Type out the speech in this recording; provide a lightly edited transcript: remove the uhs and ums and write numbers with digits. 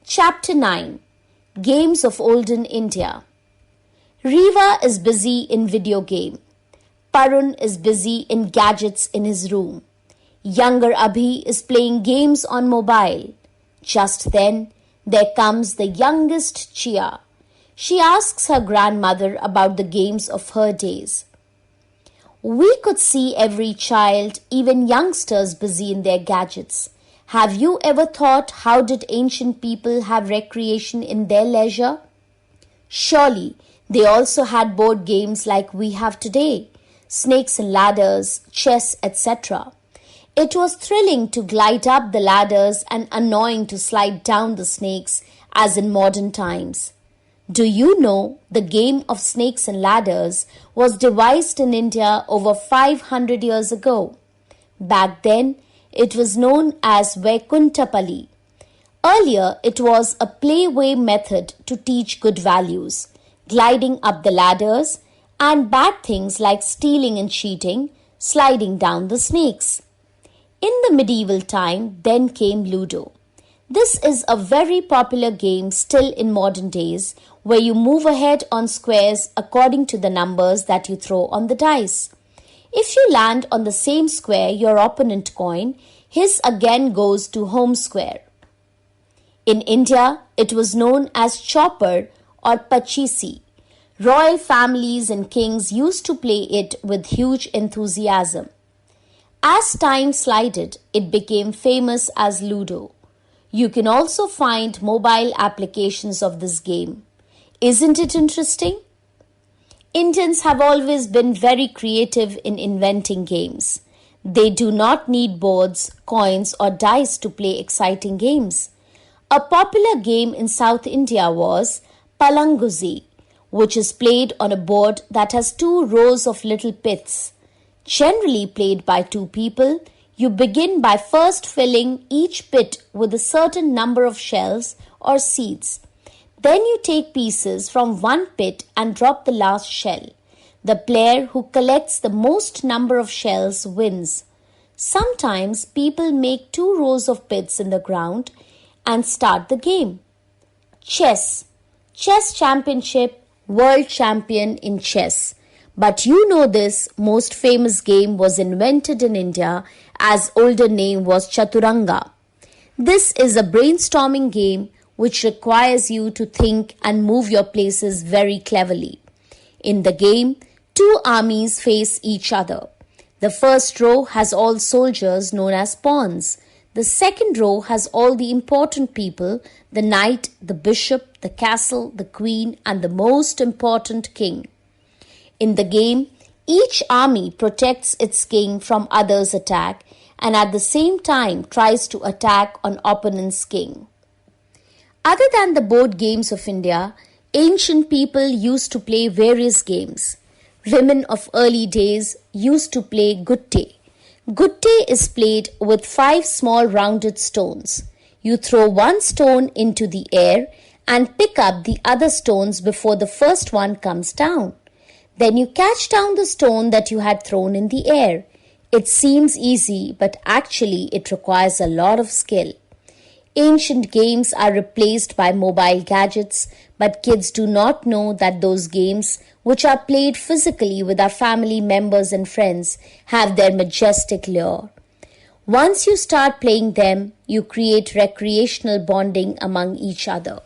Chapter 9 Games of Olden India. Riva is busy in video game. Parun is busy in gadgets in his room. Younger Abhi is playing games on mobile. Just then, there comes the youngest Chia. She asks her grandmother about the games of her days. We could see every child, even youngsters, busy in their gadgets. Have you ever thought how did ancient people have recreation in their leisure? Surely, they also had board games like we have today, snakes and ladders, chess, etc. It was thrilling to glide up the ladders and annoying to slide down the snakes as in modern times. Do you know the game of snakes and ladders was devised in India over 500 years ago? Back then, it was known as Vaikuntapalli. Earlier, it was a playway method to teach good values, gliding up the ladders, and bad things like stealing and cheating, sliding down the snakes. In the medieval time, then came Ludo. This is a very popular game still in modern days where you move ahead on squares according to the numbers that you throw on the dice. If you land on the same square your opponent coin, his again goes to home square. In India, it was known as chopper or pachisi. Royal families and kings used to play it with huge enthusiasm. As time slided, it became famous as Ludo. You can also find mobile applications of this game. Isn't it interesting? Indians have always been very creative in inventing games. They do not need boards, coins, or dice to play exciting games. A popular game in South India was Palangusi, which is played on a board that has 2 rows of little pits. Generally played by 2 people, you begin by first filling each pit with a certain number of shells or seeds. Then you take pieces from one pit and drop the last shell. The player who collects the most number of shells wins. Sometimes people make 2 rows of pits in the ground and start the game. Chess. Chess Championship, World Champion in Chess. But you know this most famous game was invented in India as older name was Chaturanga. This is a brainstorming game which requires you to think and move your places very cleverly. In the game, 2 armies face each other. The first row has all soldiers known as pawns. The second row has all the important people, the knight, the bishop, the castle, the queen, and the most important king. In the game, each army protects its king from others' attack and at the same time tries to attack on opponent's king. Other than the board games of India, ancient people used to play various games. Women of early days used to play gutte. Gutte is played with 5 small rounded stones. You throw one stone into the air and pick up the other stones before the first one comes down. Then you catch down the stone that you had thrown in the air. It seems easy, but actually it requires a lot of skill. Ancient games are replaced by mobile gadgets, but kids do not know that those games, which are played physically with our family members and friends, have their majestic lure. Once you start playing them, you create recreational bonding among each other.